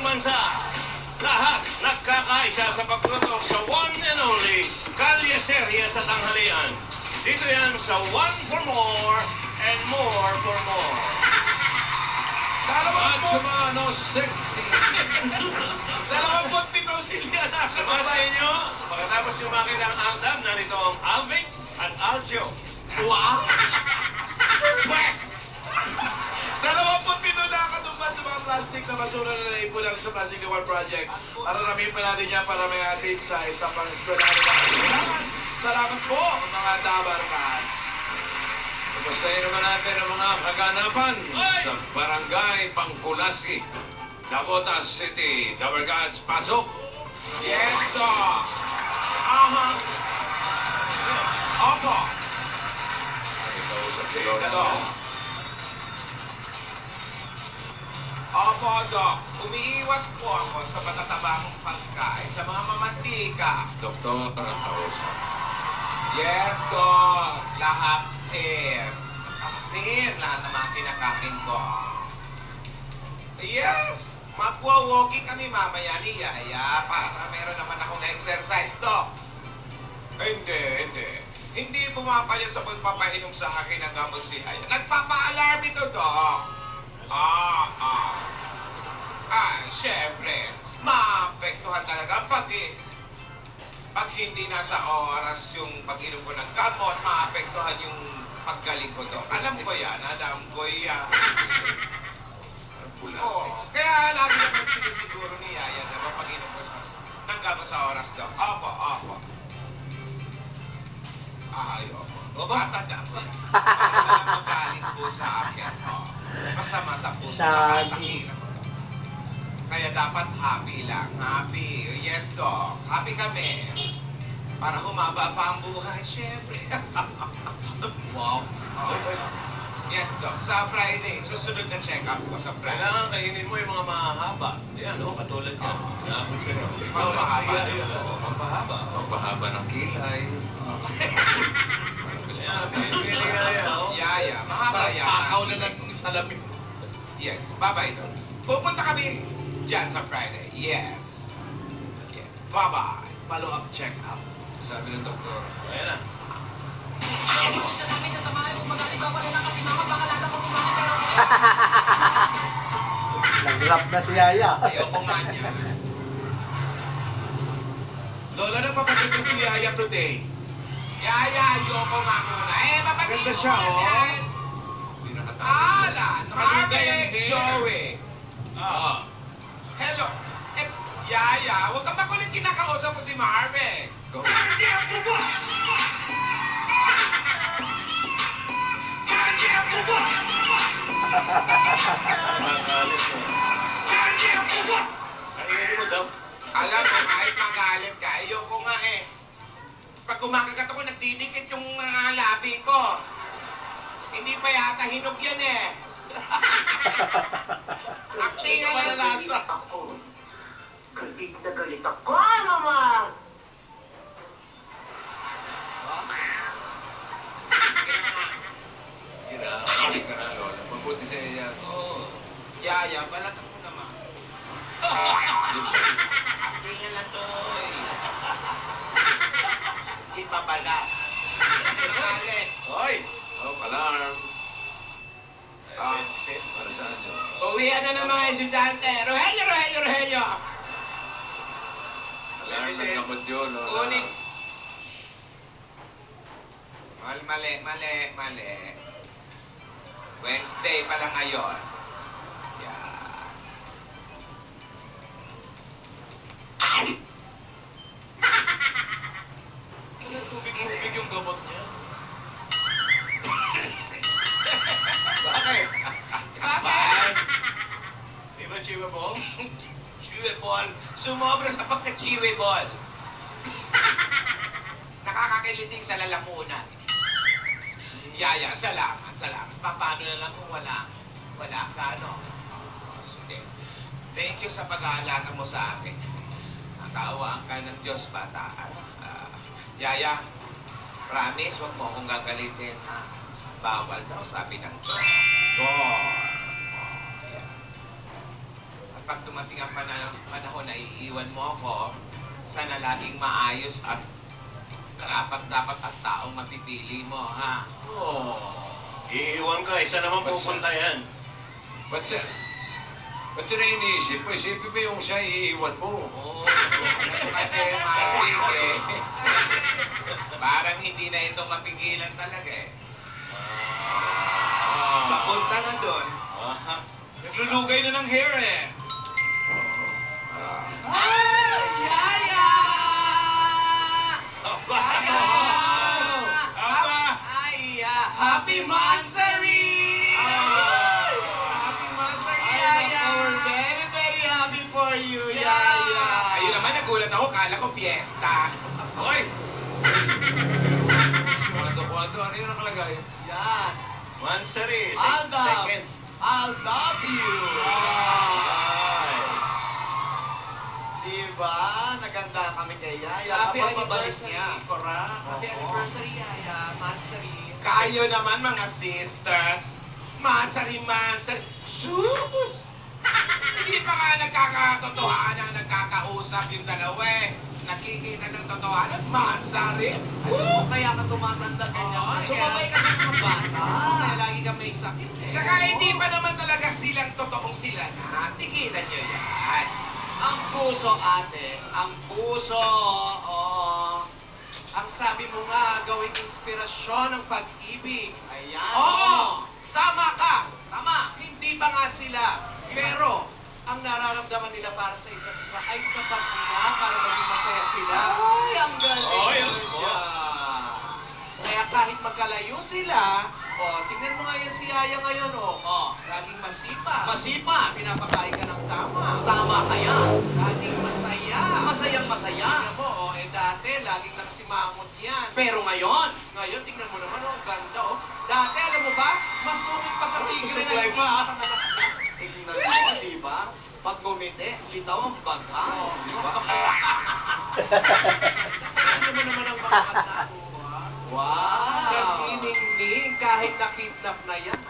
bansa. Lahat nagkakaisa sa pagtutok sa one and only Kalye Serye sa tanghalian. Dito yan sa One for More and More for More. At sumano, sexy. 27 silya na sa inyo. Pagkatapos yung makita ang Aldab, narito ang Alvic at Aljo. Wow! Quack! 27 na katumbas sa mga plastic na basura na naipunan sa Plastic Award Project. Araramihin pa natin yan para may atin sa isang pang-eskwelahan na salamat po, mga Dabarkas. Kamustahin naman natin ang mga kaganapan Ay! sa Barangay Pangkulasi, Dakotas City. Dabarkats, pasok! Yes, Doc! Aha! Opo! Ito sa Pilona. Ito. Opo, Doc. Umiiwas po ako sa matatabang pagkain sa mga mamantika. Doktor Rosa. Yes, Doc. Lahat stir. Stir lahat ng mga kinakain ko. Yes. Magwa-walking kami mamaya ni Yaya para meron naman akong exercise, Doc. Hindi. Hindi pumapaya sa pagpapainom sa akin ng gamot si Yaya. Nagpapa-alarm ito, Doc. Syempre. Maapektuhan talaga pag hindi nasa oras yung pag-inom ko ng gamot, maapektuhan yung paggaling ko, Doc. Alam ko yan. Oo. Kaya lagi naman sinisiguro ni Yaya na mapag-inom ko ng gamot sa oras, Doc. Opo. Ayoko. Matanda po. Magaling po sa akin. Masama sa puso. Shaggy. Kaya dapat happy lang. Happy. Yes, Doc. Happy kami. Para humaba pa ang buhay, syempre. Wow. Yes, Doc. Sa Friday, susunod na check-up ko sa Friday. Kailangan kainin mo yung mga mahahaba. Yan, katulad yan. Dapat sa'yo. Pampahaba. Pampahaba. Pagpahaba ng kilay. Yan, pinili nga yan. Yaya, mahaba yan. Pakaw na ng salamin. Yes, bye-bye, Doc. Pupunta kami dyan sa Friday. Yes. Bye-bye. Follow-up check-up. Sabi ng doktor. Ayan na. Nag-rap na si Yaya. Ayoko nga niya. Lola, napapagod ko si Yaya today. Yaya, ayoko nga muna. Mapagod Ganda siya, ko oh. yan. Hindi nakatawa. Alan, Maganda yan, Marvick, dear. Joey. Oo. Hello. Yaya, huwag ka makulit kinakausap ko si Marvick. Go. Makalit mo. Kainin mo daw. Alam mo, kahit magalit ka, ayoko nga eh. Pag kumakagat ako, nagdidikit yung mga labi ko. Hindi pa yata hinog yan eh. Acting nga na lasa. Galit na galit ako, naman! Hindi ka na, Lola. Mabuti sa iya. Oo. Yaya, balatan mo naman. Acting nga lang to eh. Hindi pa balat. Magalit. Hoy! Oh, alarm. Ah. Para saan yun? Uwian na ng mga estudyante. Rogelio! Alarm ng gamot yun, Lola. Kunin. Mali. Wednesday pa lang ngayon. Yeah. Tubig yung gamot niya. Bakit? Bakit? Di ba chewable? Chewable. Sumobra sa pagka-chewable. Nakakakiliting sa lalamunan. Yaya, salamat. Paano na lang kung wala ka, no? Sige. Thank you sa pag-aalaga mo sa akin. Nakaawaan ka ng Diyos, bata. Yaya, promise, huwag mo akong gagalitin, ha? Bawal daw, sabi ng Diyos. God. Yeah. At pag dumating ang panahon na iiwan mo ako, sana laging maayos at dapat ang taong mapipili mo, ha? Iiwan ka, isa naman pupunta yan. Ba't siya? Ba't yun na iniisip mo? Isipin mo yung siya iiwan mo. Oo. Kasi Maring eh. Parang hindi na ito mapigilan talaga eh. Papunta na doon. Aha. Naglulugay na ng hair eh. Ah. Yaya! Aba! Aba! Happy Monthsary! Happy Monthsary, Yaya! Very, very happy for you, Yaya! Ayun naman, nagulat ako. Kala ko fiesta. Hoy! Kwanto, ano yung nakalagay? Yan. Mansari. Alda. Second. I'll love you! Ay. Diba? Naganda kami kay Yaya. Happy Kapag mabalik anniversary. niya. Correct. Happy anniversary, Yaya. Mansari. Kayo naman mga sisters. Mansari. Sus! Hindi pa nga nagkakatotohanan ang nagkakausap yung dalawa eh. Nakikita ng totohanan, Mansari. Kaya ka tumatanda ganyan. Oo, Sumabay ka sa mga bata. Kaya lagi ka may sakit eh. Saka hindi pa naman talaga silang totoong sila na. Tigilan nyo yan. Ang puso, ate. Ang puso. Oo. Ang sabi mo nga, gawing inspirasyon ng pag-ibig. Ayan. Oo! Tama ka! Tama. Hindi ba nga sila? Pero, Ang nararamdaman nila para sa isa't isa ay sapat nila para maging masaya sila. Ay, ang galing! Ay, ang Yaya. Kaya kahit magkalayo sila, tingnan mo nga yan si Yaya ngayon, laging masipag. Masipag! Pinapakain ka ng tama. Tama kaya! Laging masaya. Masayang masaya! Tingnan mo, dati, laging nakasimangot yan. Pero ngayon, Ngayon, tingnan mo naman, ang ganda, Dati, alam mo ba, masungit pa sa tigre na Susuklay pa. Tingnan mo, di ba? Pag gumiti, litaw ang baga. Di ba? Tingnan mo naman ang mga kanta. wow! Nagniningning kahit na-kidnap na yan.